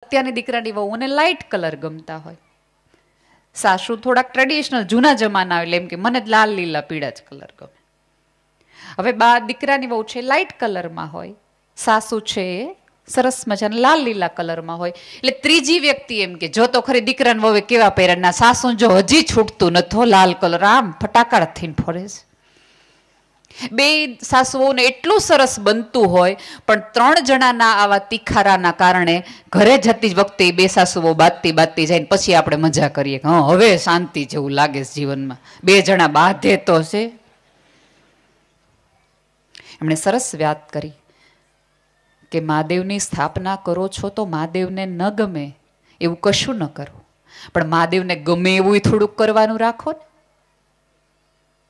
અત્યારની દીકરાની વહુને લાઇટ કલર ગમતા હોય, સાસુ થોડાક ટ્રેડિશનલ જૂના જમાના એટલે એમ કે મને લાલ લીલા પીળા જ કલર ગમે. હવે બા દીકરાની વહુ છે લાઇટ કલરમાં હોય, સાસુ છે સરસ મજાના લાલ લીલા કલરમાં હોય. એટલે ત્રીજી વ્યક્તિ એમ કે જો તો ખરી દીકરાને વહુએ કેવા પહેર્યા, ના સાસુ જો હજી છૂટતું નથો લાલ કલર, આમ ફટાકડા થઈને ફરે છે. બે સાસુઓને એટલું સરસ બનતું હોય, પણ ત્રણ જણાના આવા તીખારાના કારણે ઘરે જતી વખતે બે સાસુઓ બાંધતી જાય, પછી આપણે મજા કરીએ કે હા હવે શાંતિ જેવું લાગે છે જીવનમાં, બે જણા બાંધે તો છે. એમણે સરસ વાત કરી કે મહાદેવની સ્થાપના કરો છો તો મહાદેવને ન ગમે એવું કશું ન કરો, પણ મહાદેવને ગમે એવું થોડુંક કરવાનું રાખો ને.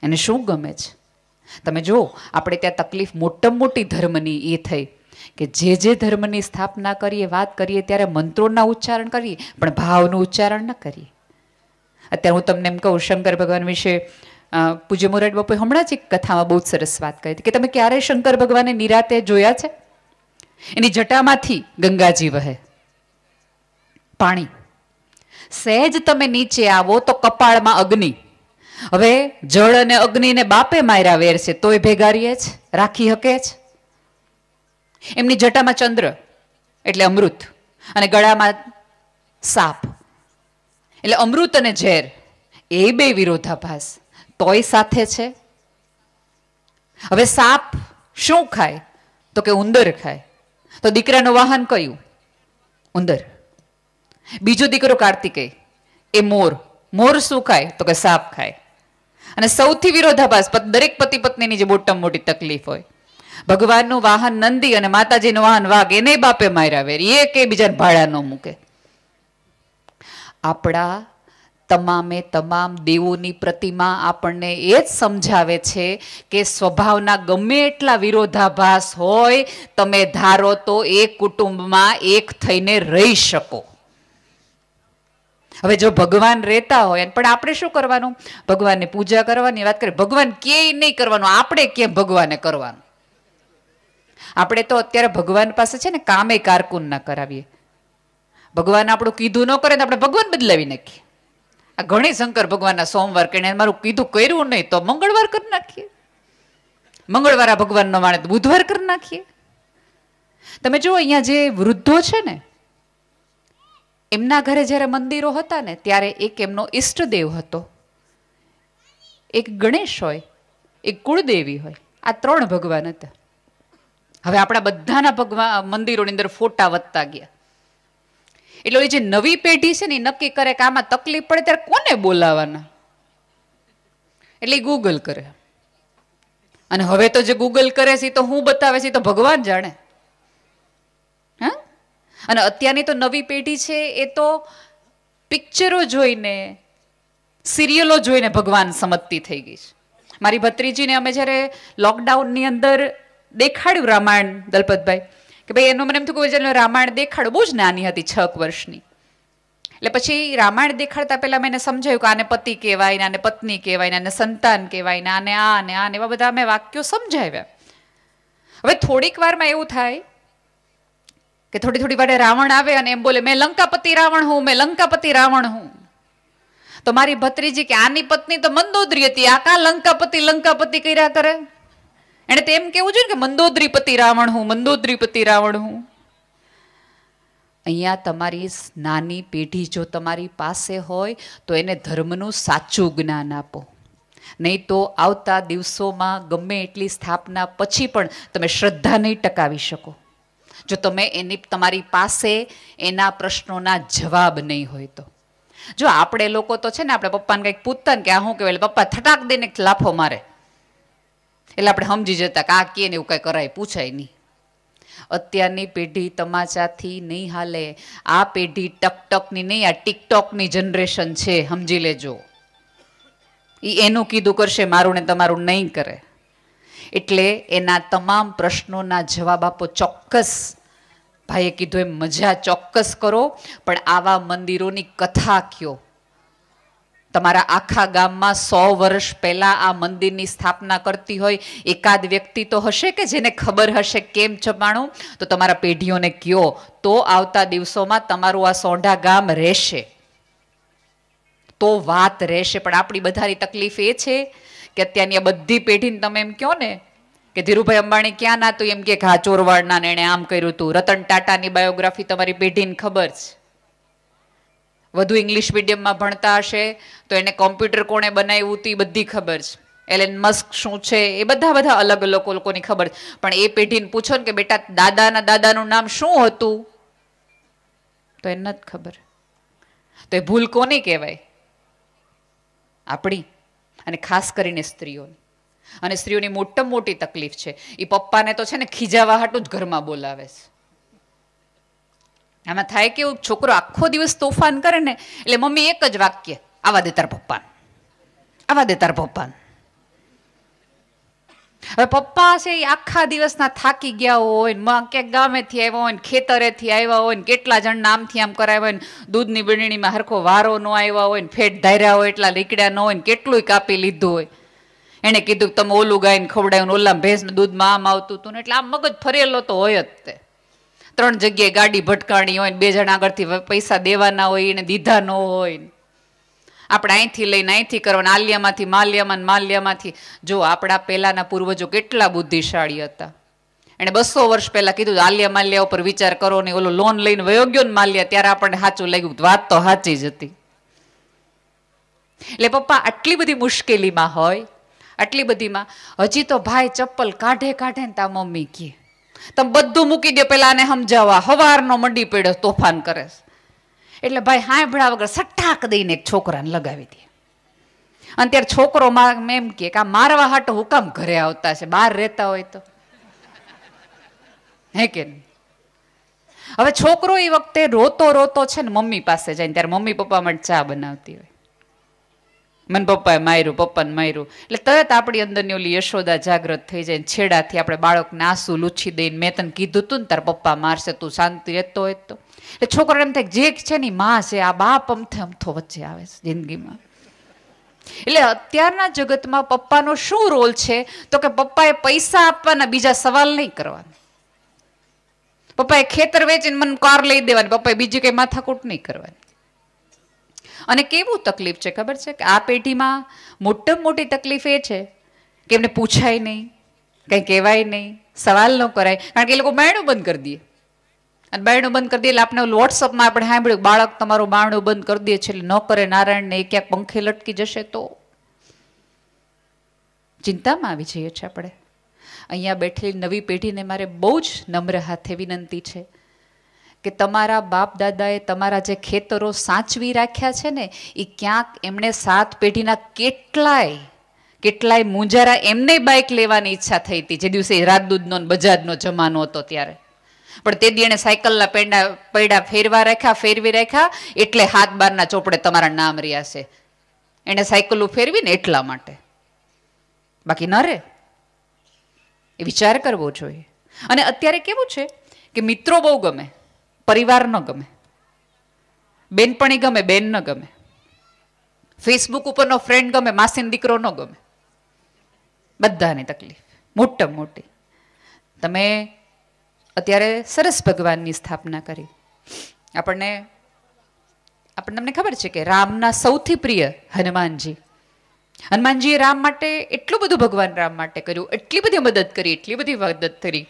એને શું ગમે છે તમે જો, આપણે ત્યાં તકલીફ મોટામાં મોટી ધર્મની એ થઈ કે જે ધર્મની સ્થાપના કરીએ, વાત કરીએ ત્યારે મંત્રોના ઉચ્ચારણ કરીએ પણ ભાવનું ઉચ્ચારણ ન કરીએ. અત્યારે હું તમને એમ કહું, શંકર ભગવાન વિશે પૂજ્ય મોરારી બાપુએ હમણાં જ એક કથામાં બહુ સરસ વાત કરી હતી કે તમે ક્યારેય શંકર ભગવાનને નિરાતે જોયા છે? એની જટામાંથી ગંગાજી વહે પાણી, સહેજ તમે નીચે આવો તો કપાળમાં અગ્નિ. હવે જળ અને અગ્નિને બાપે માર્યા વેર છે તોય ભેગા રહીએ જ, રાખી શકે જ. એમની જટામાં ચંદ્ર એટલે અમૃત અને ગળામાં સાપ એટલે અમૃત અને ઝેર, એ બે વિરોધાભાસ તોય સાથે છે. હવે સાપ શું ખાય તો કે ઉંદર ખાય, તો દીકરાનું વાહન કયું? ઉંદર. બીજો દીકરો કાર્તિકેય, એ મોર. મોર શું ખાય તો કે સાપ ખાય. અને સૌથી વિરોધાભાસ દરેક પતિ પત્નીની જે મોટામાં મોટી તકલીફ હોય, ભગવાનનું વાહન નંદી અને માતાજીનું વાહન વાઘ, એને બાપે માર્યા વેર, એ કે બીજાને ભાડા ન મૂકે. આપણા તમામે તમામ દેવોની પ્રતિમા આપણને એ જ સમજાવે છે કે સ્વભાવના ગમે એટલા વિરોધાભાસ હોય, તમે ધારો તો એક કુટુંબમાં એક થઈને રહી શકો. હવે જો ભગવાન રહેતા હોય પણ આપણે શું કરવાનું? ભગવાનની પૂજા કરવાની વાત કરીએ, ભગવાન ક્યાંય નહીં કરવાનું, આપણે કેમ ભગવાને કરવાનું? આપણે તો અત્યારે ભગવાન પાસે છે ને કામે કારકુન ના કરાવીએ. ભગવાન આપણું કીધું ન કરે તો આપણે ભગવાન બદલાવી નાખીએ. આ ઘણી શંકર ભગવાનના સોમવાર કરીને મારું કીધું કર્યું નહીં તો મંગળવાર કરી નાખીએ, મંગળવાર ભગવાન ન માણે તો બુધવાર કરી નાખીએ. તમે જુઓ અહીંયા જે વૃદ્ધો છે ને, એમના ઘરે જ્યારે મંદિરો હતા ને ત્યારે એક એમનો ઈષ્ટદેવ હતો, એક ગણેશ હોય, એક કુળદેવી હોય, આ ત્રણ ભગવાન હતા. હવે આપણા બધાના ભગવાન મંદિરોની અંદર ફોટા વધતા ગયા, એટલે એ જે નવી પેઢી છે ને એ નક્કી કરે કે આમાં તકલીફ પડે ત્યારે કોને બોલાવાના, એટલે ગૂગલ કરે. અને હવે તો જે ગૂગલ કરે છે તો હું બતાવે છે તો ભગવાન જાણે. હા, અને અત્યારની તો નવી પેઢી છે એ તો પિક્ચરો જોઈને, સિરિયલો જોઈને ભગવાન સમજતી થઈ ગઈ છે. મારી ભત્રીજીને અમે જ્યારે લોકડાઉનની અંદર દેખાડ્યું રામાયણ, દલપતભાઈ કે ભાઈ એનું મને એમ થયું કે રામાયણ દેખાડો, બહુ જ નાની હતી, 6 વર્ષની. એટલે પછી રામાયણ દેખાડતા પહેલા મેં એને સમજાયું કે આને પતિ કહેવાય ને, આને પત્ની કહેવાય ને, આને સંતાન કહેવાય ને, આને આ ને આ ને એવા બધા અમે વાક્યો સમજાવ્યા. હવે થોડીક વારમાં એવું થાય કે થોડી વારે રાવણ આવે અને એમ બોલે મેં લંકાપતિ રાવણ હું, મેં લંકાપતિ રાવણ હું. તો મારી ભત્રીજી કે આની પત્ની તો મંદોદરી હતી, આ કા લંકાપતિ કર્યા કરે? એને તો એમ કેવું જોઈએ કે મંદોદરીપતિ રાવણ હું, મંદોદરીપતિ રાવણ હું. અહીંયા તમારી નાની પેઢી જો તમારી પાસે હોય તો એને ધર્મનું સાચું જ્ઞાન આપો, નહીં તો આવતા દિવસોમાં ગમે એટલી સ્થાપના પછી પણ તમે શ્રદ્ધા નહીં ટકાવી શકો જો તમે તમારી પાસે એના પ્રશ્નોના જવાબ નહીં હોય તો. જો આપણે લોકો તો છે ને, આપણે પપ્પાને કંઈક પૂછતા ને કે આ શું કહેવાય, એટલે પપ્પા થટાક દઈને લાફો મારે, એટલે આપણે સમજી જતા કે આ કે ને એવું કઈ કરાય, પૂછાય નહીં. અત્યારની પેઢી તમાચાથી નહીં હાલે, આ પેઢી ટકટકની નહીં, આ ટિકટોકની જનરેશન છે, સમજી લેજો. એનું કીધું કરશે, મારું ને તમારું નહીં કરે. એટલે એના તમામ પ્રશ્નોના જવાબ આપો ચોક્કસ. ભાઈએ કીધું એમ મજા ચોક્કસ કરો, પણ આવા મંદિરોની કથા કયો, તમારા આખા ગામમાં 100 વર્ષ પહેલા આ મંદિરની સ્થાપના કરતી હોય એકાદ વ્યક્તિ તો હશે કે જેને ખબર હશે કેમ ચપાણું, તો તમારા પેઢીઓને કયો, તો આવતા દિવસોમાં તમારું આ સોંઢા ગામ રહેશે, તો વાત રહેશે. પણ આપણી બધાની તકલીફ એ છે કે અત્યારની આ બધી પેઢીને તમે એમ કહો ને કે ધીરુભાઈ અંબાણી ક્યાં ના, તો એમ કે હા ચોરવાડના ને એણે આમ કર્યું હતું. રતન ટાટાની બાયોગ્રાફી તમારી પેઢીને ખબર છે. વધુ ઇંગ્લિશ મીડિયમમાં ભણતા હશે તો એને કોમ્પ્યુટર કોણે બનાવ્યું હતું એ બધી ખબર છે. એલન મસ્ક શું છે એ બધા અલગ અલગ લોકોની ખબર છે. પણ એ પેઢીને પૂછો ને કે બેટા દાદાના દાદાનું નામ શું હતું, તો એને નથી ખબર. તો એ ભૂલ કોની કહેવાય? આપણી, અને ખાસ કરીને સ્ત્રીઓની. અને સ્ત્રીઓની મોટામાં મોટી તકલીફ છે એ પપ્પાને તો છે ને ખીજાવા હાટું જ ઘરમાં બોલાવે છે. આમાં થાય કેવું, છોકરો આખો દિવસ તોફાન કરે ને એટલે મમ્મી એક જ વાક્ય, આવા દે તાર પપ્પાને, આવા દે તાર પપ્પાને. હવે પપ્પા છે એ આખા દિવસના થાકી ગયા હોય ને, ક્યાંક ગામેથી આવ્યા હોય ને, ખેતરેથી આવ્યા હોય ને, કેટલા જણ નામથી આમ કરાવ્યા હોય ને, દૂધની બરણીમાં હરખો વારો ન આવ્યા હોય ને, ફેટ ધાર્યા હોય એટલા લીકડ્યા ન હોય ને, કેટલું કાપી લીધું હોય. એને કીધું તમે ઓલું ગાયને ખવડાવ્યું, ઓલા ભેંસને દૂધમાં આમ આવતું હતું ને, એટલે આમ મગજ ફરેલો તો હોય જ તે. 3 જગ્યાએ ગાડી ભટકાણી હોય ને, 2 જણ આગળથી પૈસા દેવાના હોય એને દીધા ન હોય. આપણે અહીંથી લઈને અહીંથી કરવાના, આલિયામાંથી માલ્યામાં, માલ્યામાંથી. જો આપણા પહેલાના પૂર્વજો કેટલા બુદ્ધિશાળી હતા. એને 200 વર્ષ પહેલા કીધું આલિયા માલ્યા ઉપર વિચાર કરો ને, ઓલો લોન લઈને વયો ગયો ને માલ્યા, ત્યારે આપણને સાચું લાગ્યું, વાત તો સાચી જ હતી. એટલે પપ્પા આટલી બધી મુશ્કેલીમાં હોય, આટલી બધીમાં હજી તો ભાઈ ચપ્પલ કાઢે કાઢે ને તા મમ્મી કહે તમે બધું મૂકી દો, પેલા આને સમજાવવા, હવારનો મંડી પડ્યો તોફાન કરે. એટલે ભાઈ હાંભળા વગર સટાક દઈને એક છોકરાને લગાવી દે. અને ત્યારે છોકરો એમ કે આ મારવા હાટો હું કામ ઘરે આવતા છે, બહાર રહેતા હોય તો, હે કે નહીં? હવે છોકરો એ વખતે રોતો રોતો છે ને મમ્મી પાસે જાય, ત્યારે મમ્મી પપ્પા માટે ચા બનાવતી હોય. મને પપ્પાએ માર્યું, પપ્પાને માર્યું, એટલે તરત આપણી અંદરની ઓલી યશોદા જાગ્રત થઈ જાય. છેડાથી આપણે બાળકને આંસુ લૂછી દઈને મેં તને કીધું તું ને તાર પપ્પા મારશે, તું શાંતિ રહેતો હોય તો. એટલે છોકરો એમ થાય જે છે ને માં છે, આ બાપ અમથો વચ્ચે આવે છે જિંદગીમાં. એટલે અત્યારના જગતમાં પપ્પાનો શું રોલ છે, તો કે પપ્પાએ પૈસા આપવાના, બીજા સવાલ નહીં કરવાના. પપ્પાએ ખેતર વેચીને મને કાર લઈ દેવાની, પપ્પાએ બીજી કઈ માથાકૂટ નહીં કરવાની. અને કેવું તકલીફ છે ખબર છે કે આ પેઢીમાં મોટામાં મોટી તકલીફ એ છે કે એમને પૂછાય નહીં, કંઈ કહેવાય નહીં, સવાલ ન કરાય. કારણ કે એ લોકો બાયણું બંધ કરી દે. અને બાયણું બંધ કરી દે એટલે આપણે વોટ્સઅપમાં આપણે સાંભળ્યું બાળક તમારું બારણું બંધ કરી દે છે એટલે ન કરે નારાયણને, એ ક્યાંક પંખે લટકી જશે તો ચિંતામાં આવી જઈએ છીએ આપણે. અહીંયા બેઠેલી નવી પેઢીને મારે બહુ જ નમ્ર હાથે વિનંતી છે કે તમારા બાપ દાદાએ તમારા જે ખેતરો સાચવી રાખ્યા છે ને, એ ક્યાંક એમણે 7 પેઢીના કેટલાય મુંજારા એમને બાઇક લેવાની ઈચ્છા થઈ હતી જે દિવસે રાજદૂતનો બજાજનો જમાનો હતો ત્યારે. પણ તે દી એને સાયકલના પૈડા ફેરવી રાખ્યા એટલે 7-12ના ચોપડે તમારા નામ રહ્યા છે. એને સાયકલો ફેરવી ને એટલા માટે, બાકી ન રે. એ વિચાર કરવો જોઈએ. અને અત્યારે કેવું છે કે મિત્રો બહુ ગમે, પરિવાર ન ગમે, બેનપણી ગમે, બેન ન ગમે, ફેસબુક ઉપરનો ફ્રેન્ડ ગમે, માસીનો દીકરો ન ગમે. બધાની તકલીફ મોટામાં મોટી. તમે અત્યારે સરસ ભગવાનની સ્થાપના કરી. તમને ખબર છે કે રામના સૌથી પ્રિય હનુમાનજીએ રામ માટે એટલું બધું, ભગવાન રામ માટે કર્યું, એટલી બધી મદદ કરી, એટલી બધી મદદ કરી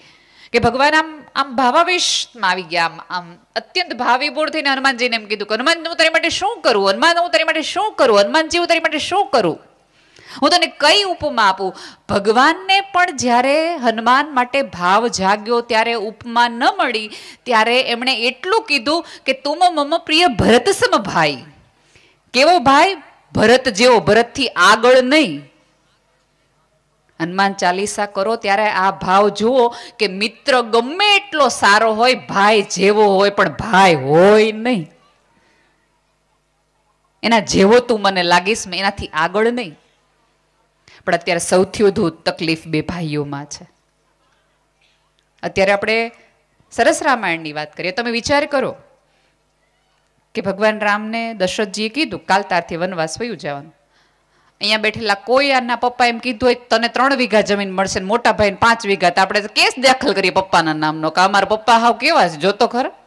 કે ભગવાન આમ ભાવાવેશમાં આવી ગયા. આમ અત્યંત ભાવીભોળ થઈને હનુમાનજીને એમ કીધું કે હનુમાન હું તારી માટે શું કરું, હનુમાન હું તારી માટે શું કરું, હનુમાનજી હું તારી માટે શું કરું, હું તને કઈ ઉપમા આપું. ભગવાનને પણ જ્યારે હનુમાન માટે ભાવ જાગ્યો, ત્યારે ઉપમા ન મળી, ત્યારે એમણે એટલું કીધું કે તુમ મમ પ્રિય ભરત સમ ભાઈ. કેવો ભાઈ? ભરત જેવો, ભરતથી આગળ નહીં. હનુમાન ચાલીસા કરો ત્યારે આ ભાવ જુઓ કે મિત્ર ગમે એટલો સારો હોય, ભાઈ જેવો હોય પણ ભાઈ હોય નહીં. એના જેવો તું મને લાગીશ, એનાથી આગળ નહીં. પણ અત્યારે સૌથી વધુ તકલીફ 2 ભાઈઓમાં છે. અત્યારે આપણે સરસ રામાયણની વાત કરીએ. તમે વિચાર કરો કે ભગવાન રામને દશરથજીએ કીધું કાલ તારથી વનવાસ વયું જવાનું. અહીંયા બેઠેલા કોઈ આના પપ્પા એમ કીધું હોય તને 3 વીઘા જમીન મળશે, મોટા ભાઈને 5 વીઘા, તો આપણે કેસ દાખલ કરીએ પપ્પાના નામનો કે અમારા પપ્પા હાવ કેવા છે જોતો ખરા.